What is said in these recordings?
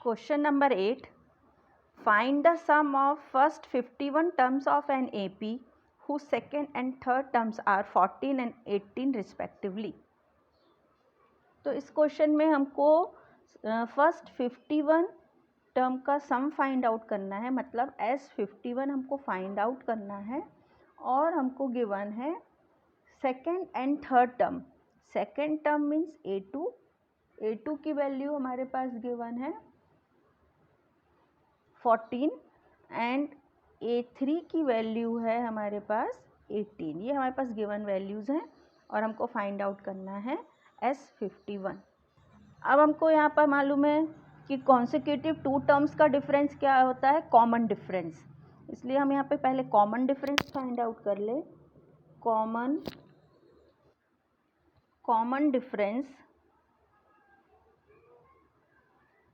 Question number 8. Find the sum of first 51 terms of an AP whose second and third terms are 14 and 18 respectively. तो इस question में हमको first 51 term का sum find out करना है, मतलब S51 हमको फाइंड आउट करना है और हमको गिवन है second and third term. Second term means A2 की वैल्यू हमारे पास गिवन है 14 एंड A3 की वैल्यू है हमारे पास 18. ये हमारे पास गिवन वैल्यूज़ हैं और हमको फाइंड आउट करना है S51. अब हमको यहाँ पर मालूम है कि कॉन्सिक्यूटिव टू टर्म्स का डिफरेंस क्या होता है, कॉमन डिफरेंस. इसलिए हम यहाँ पे पहले कॉमन डिफरेंस फाइंड आउट कर ले. Common difference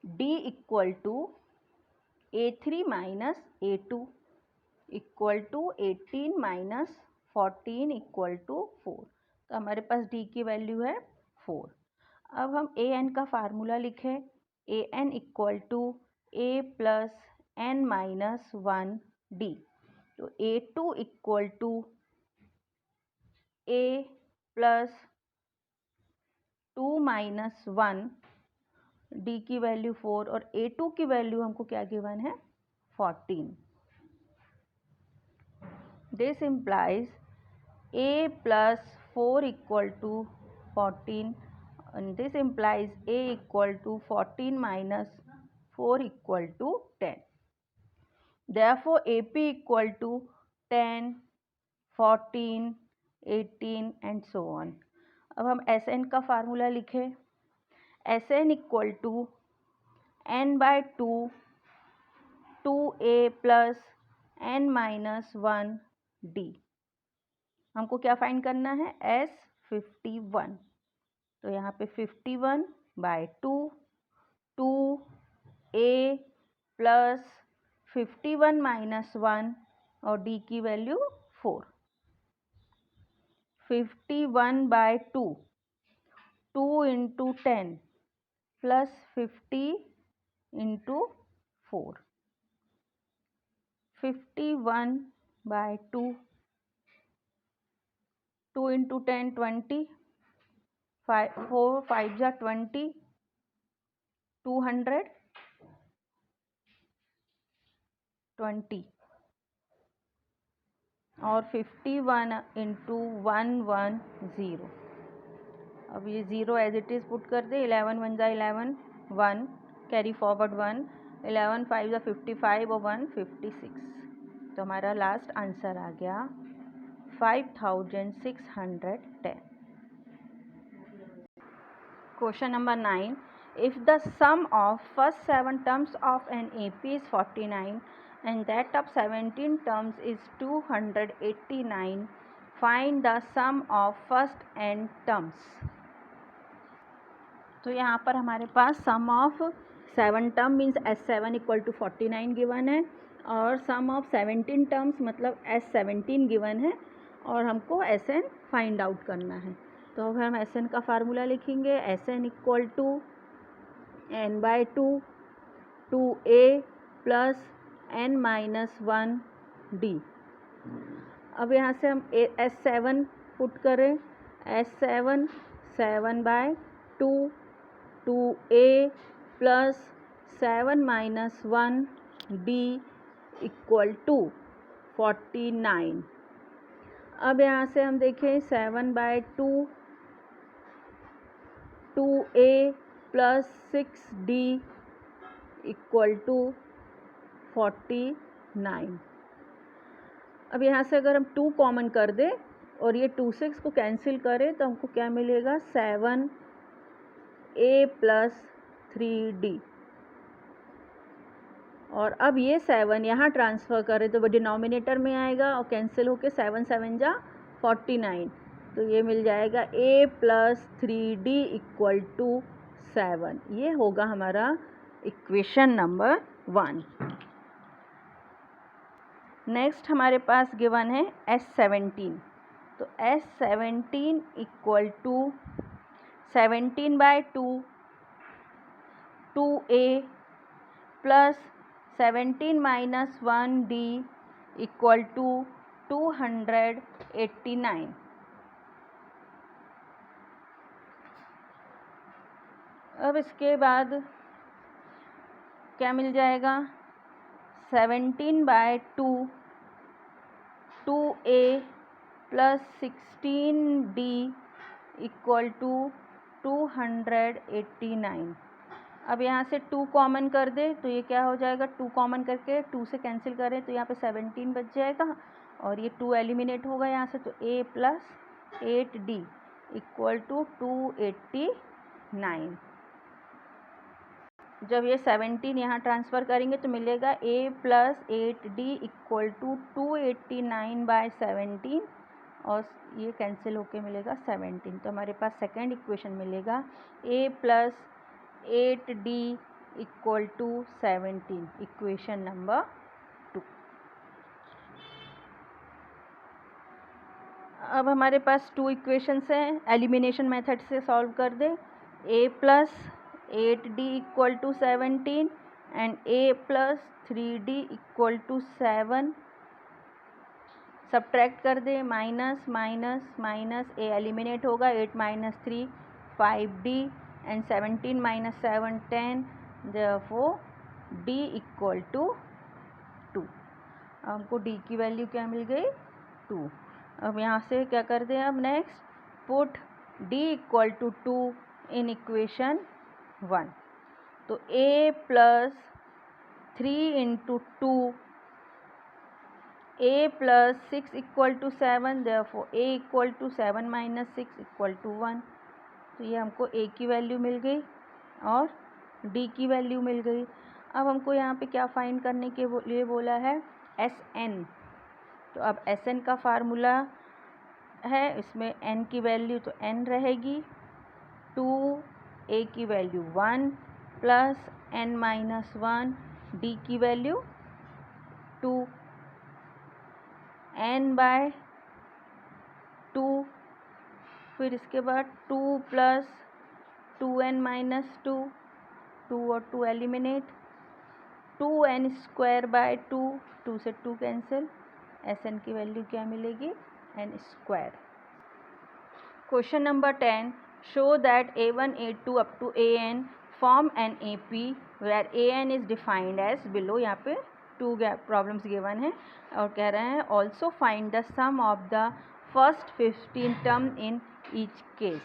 D equal to A3 minus A2 equal to 18 minus 14 equal to 4. तो हमारे पास D की वैल्यू है 4. अब हम AN का फार्मूला लिखें. AN equal to A plus N minus 1 D. तो A2 equal to A plus 2 minus 1, D की वैल्यू 4 और A2 की वैल्यू हमको क्या गिवन है 14. This implies A plus 4 equal to 14 and this implies A equal to 14 minus 4 equal to 10. Therefore, AP equal to 10, 14, 18 and so on. अब हम SN का formula लिखें. SN equal to N by 2 2A plus N minus 1 D. हमको क्या find करना है S51. तो यहाँ पे 51 बाय 2A प्लस 51 माइनस 1 और D की value 4. 51 by 2 into 10 plus 50 into 4. 51 by 2 into 10 20, 4 5 जा 20, 200 20 और 51 इंटू 110. अब ये 0 एज इट इज़ पुट कर दे. 11 1 जा 11, 1 कैरी फॉरवर्ड 1, 11 5 जा 55 और 1 56. तो हमारा लास्ट आंसर आ गया 5610. Question number 9. If the sum of first 7 terms of an AP is 49 and that of 17 terms is 289, find the sum of first n terms. तो यहाँ पर हमारे पास sum of 7 term means S7 equal to 49 given है और सम of 17 terms मतलब S17 given है और हमको SN फाइंड आउट करना है. तो अब हम SN का फार्मूला लिखेंगे. SN equal to N by 2 2A plus N minus 1 D. अब यहाँ से हम S7 पुट करें. S7 7 by 2 2A plus 7 minus 1 D equal to 49. अब यहाँ से हम देखें 7 by 2 2A plus 6D equal to 49. अब यहाँ से अगर हम 2 कॉमन कर दें और ये 2 6 को कैंसिल करें तो हमको क्या मिलेगा 7A प्लस 3D. और अब ये 7 यहाँ ट्रांसफ़र करें तो वो डिनोमिनेटर में आएगा और कैंसिल होके 7 7 जा 49. तो ये मिल जाएगा A plus 3D equal to 7. ये होगा हमारा इक्वेशन नंबर 1. नेक्स्ट हमारे पास गिवन है S17. तो S17 equal to 17 by 2 2A plus 17 minus 1d equal to 289। अब इसके बाद क्या मिल जाएगा, 17/2 2a plus 16d equal to 289। अब यहाँ से 2 कॉमन कर दे तो ये क्या हो जाएगा, 2 कॉमन करके 2 से कैंसिल करें तो यहाँ पे 17 बच जाएगा और ये 2 एलिमिनेट होगा यहाँ से, तो a plus 8d equal to 289। जब ये 17 यहाँ ट्रांसफ़र करेंगे तो मिलेगा a plus 8d equal to 289/17 और ये कैंसिल होके मिलेगा 17। तो हमारे पास सेकेंड इक्वेशन मिलेगा a plus 8d equal to 17, equation number 2। अब हमारे पास 2 इक्वेशंस हैं, एलिमिनेशन मेथड से सॉल्व कर दे। a plus 8d equal to 17 and a plus 3d equal to 7 subtract कर दे, minus minus minus, a eliminate होगा, 8 minus 3 5d and 17 minus 7 10, therefore d equal to 2। हमको d की वैल्यू क्या मिल गई, 2। अब यहाँ से क्या कर दें, अब next put d equal to 2 in equation 1। तो a plus 3 into 2 a plus 6 equal to 7, therefore a equal to 7 minus 6 equal to 1। तो ये हमको a की वैल्यू मिल गई और d की वैल्यू मिल गई। अब हमको यहाँ पे क्या फाइंड करने के लिए बोला है, Sn। तो अब Sn का फार्मूला है, इसमें n की वैल्यू तो n रहेगी, 2 a की value 1 plus n minus 1, d की वैल्यू 2, n/2, फिर इसके बाद 2 प्लस 2n माइनस 2, 2 और 2 एलिमिनेट, 2n² 2 से 2 कैंसिल, Sn की वैल्यू क्या मिलेगी, n²। Question number 10, show that a1 a2 up to an form an AP where an is defined as below. यहाँ पे 2 प्रॉब्लम्स गिवन है और कह रहे हैं also find the sum of the first 15 term in each case.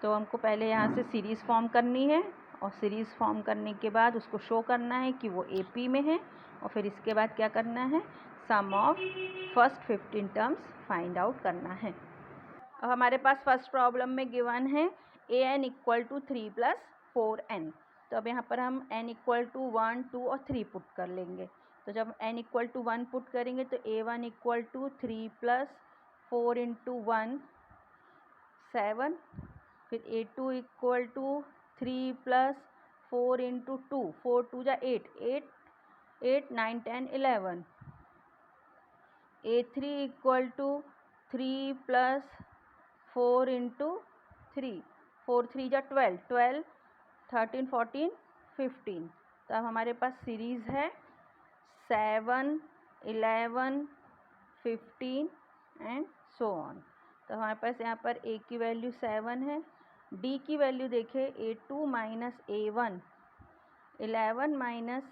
तो हमको पहले यहाँ से सीरीज़ फॉर्म करनी है और सीरीज़ फॉर्म करने के बाद उसको शो करना है कि वो AP में है और फिर इसके बाद क्या करना है, sum of first 15 terms find out करना है। अब हमारे पास फर्स्ट प्रॉब्लम में गिवन है an equal to 3 plus 4n। तो अब यहाँ पर हम n इक्वल टू 1 2 और 3 पुट कर लेंगे। तो जब n इक्वल टू 1 पुट करेंगे तो a1 equal to 3 plus 4 into 1 7, फिर a2 equal to 3 plus 4 into 2, 4 2 जा 8 9 10 11, a3 equal to 3 plus 4 into 3, 4 3 जा 12 12 13 14 15। तो अब हमारे पास सीरीज़ है 7 11 15 एंड सो ऑन। तो हमारे पास यहाँ पर a की वैल्यू 7 है, d की वैल्यू देखें a2 माइनस a1 11 माइनस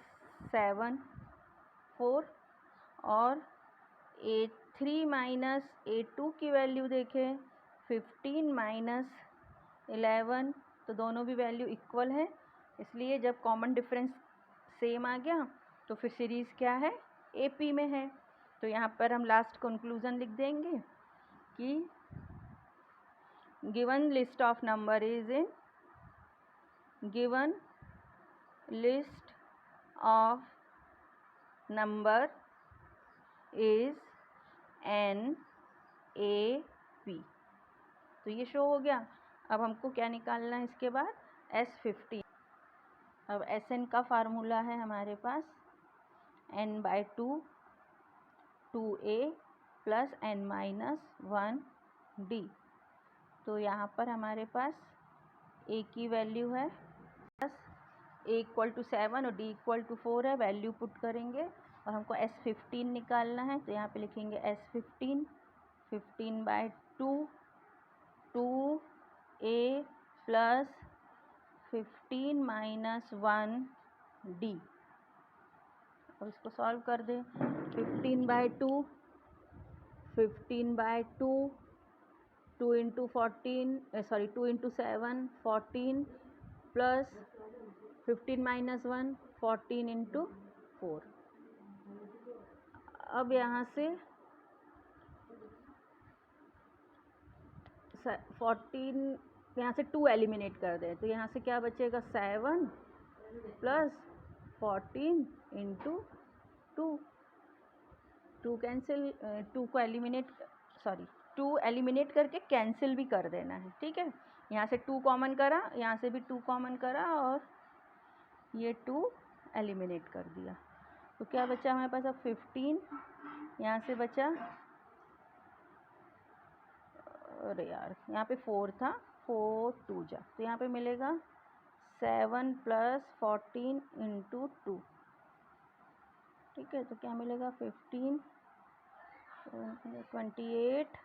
7 4 और a3 माइनस a2 की वैल्यू देखें 15 माइनस 11। तो दोनों भी वैल्यू इक्वल है, इसलिए जब कॉमन डिफरेंस सेम आ गया तो फिर सीरीज़ क्या है, AP में है। तो यहाँ पर हम लास्ट कंक्लूज़न लिख देंगे कि given list of number is in given list of number is NAP। तो ये शो हो गया। अब हमको क्या निकालना है इसके बाद, S15। अब Sn का फार्मूला है हमारे पास n/2 2a plus n minus 1d। तो यहाँ पर हमारे पास a की वैल्यू है ए इक्वल टू 7 और डी इक्वल टू 4 है, वैल्यू पुट करेंगे और हमको S15 निकालना है। तो यहाँ पे लिखेंगे S15, 15/2 2a plus 15 minus 1d। और इसको सॉल्व कर दें। 15/2 2 इंटू 7 14 प्लस 15 माइनस 1 14 इंटू 4। अब यहाँ से 14, यहाँ से 2 एलिमिनेट कर दें तो यहाँ से क्या बचेगा 7 प्लस 14 इंटू 2 कैंसिल, 2 को टू एलिमिनेट करके कैंसिल भी कर देना है। ठीक है, यहाँ से 2 कॉमन करा, यहाँ से भी 2 कॉमन करा और ये 2 एलिमिनेट कर दिया। तो क्या बचा हमारे पास अब 15, यहाँ से बचा, अरे यार यहाँ पे 4 था, 4 2 जा, तो यहाँ पे मिलेगा 7 प्लस 14 इंटू 2। ठीक है, तो क्या मिलेगा 15 28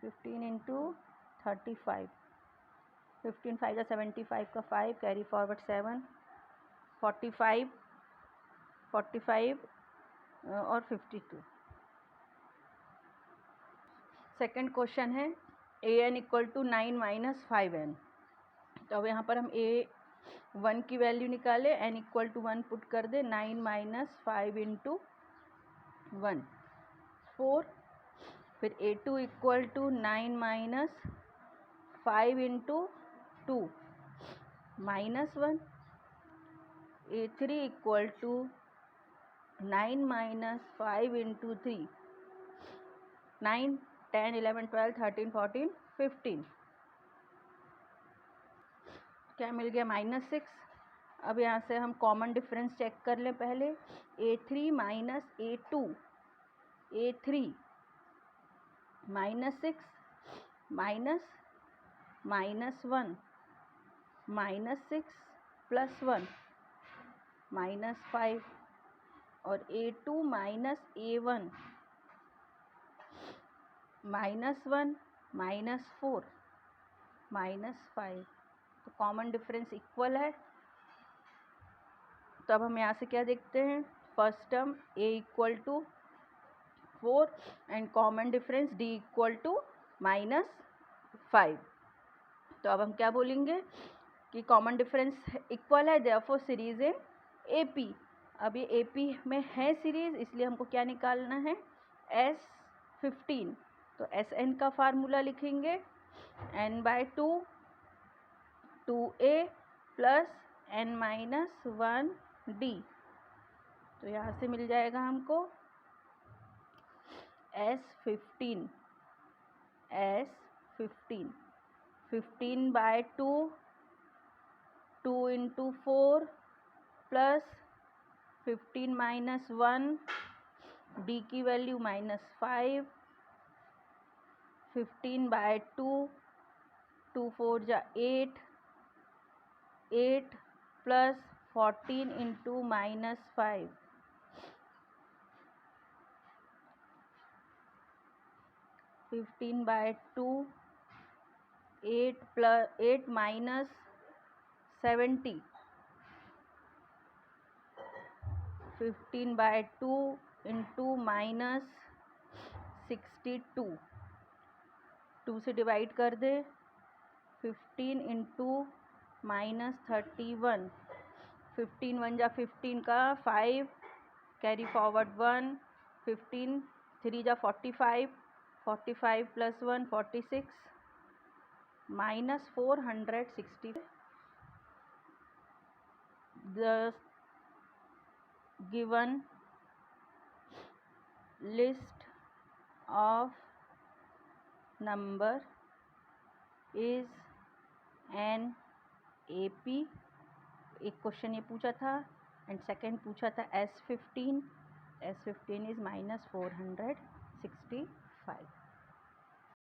15 इंटू 35, 15 5 का 75 का 5 कैरी फॉरवर्ड 7 45 और 52। सेकंड क्वेश्चन है an equal to 9 minus 5n। तो अब यहाँ पर हम a1 की वैल्यू निकाले, n इक्वल टू 1 पुट कर दे, 9 माइनस 5 इंटू 1 4, फिर a2 equal to 9 minus 5 into 2 minus 1, a3 equal to 9 minus 5 into 3 9 10 11 12 13 14 15, क्या मिल गया -6। अब यहाँ से हम कॉमन डिफरेंस चेक कर लें पहले, a3 minus a2, a3 -6 minus -1 -6 plus 1 -5 और a2 माइनस a1 -1 -4 -5। तो कॉमन डिफरेंस इक्वल है। तो अब हम यहाँ से क्या देखते हैं, first term a equal to 4 and common difference d equal to -5। तो अब हम क्या बोलेंगे कि कॉमन डिफरेंस इक्वल है, देयरफॉर सीरीज इन AP। अब ये AP में है सीरीज, इसलिए हमको क्या निकालना है S15। तो Sn का फार्मूला लिखेंगे n/2 2a plus n minus 1d। तो यहाँ से मिल जाएगा हमको S15 15/2 2 into 4 plus 15 minus 1 d की वैल्यू -5, 15/2 2 4 जा 8 प्लस 14 इंटू -5, 15/2 8 माइनस 70, 15/2 इंटू -62, 2 से डिवाइड कर दे, 15 इंटू -31, 15 1 जा 15 का 5 कैरी फॉरवर्ड 1, 15 3 जा 45 45 plus 1 46 -460। The given list of number is an AP। एक क्वेश्चन ये पूछा था एंड सेकेंड पूछा था S15 इज -465।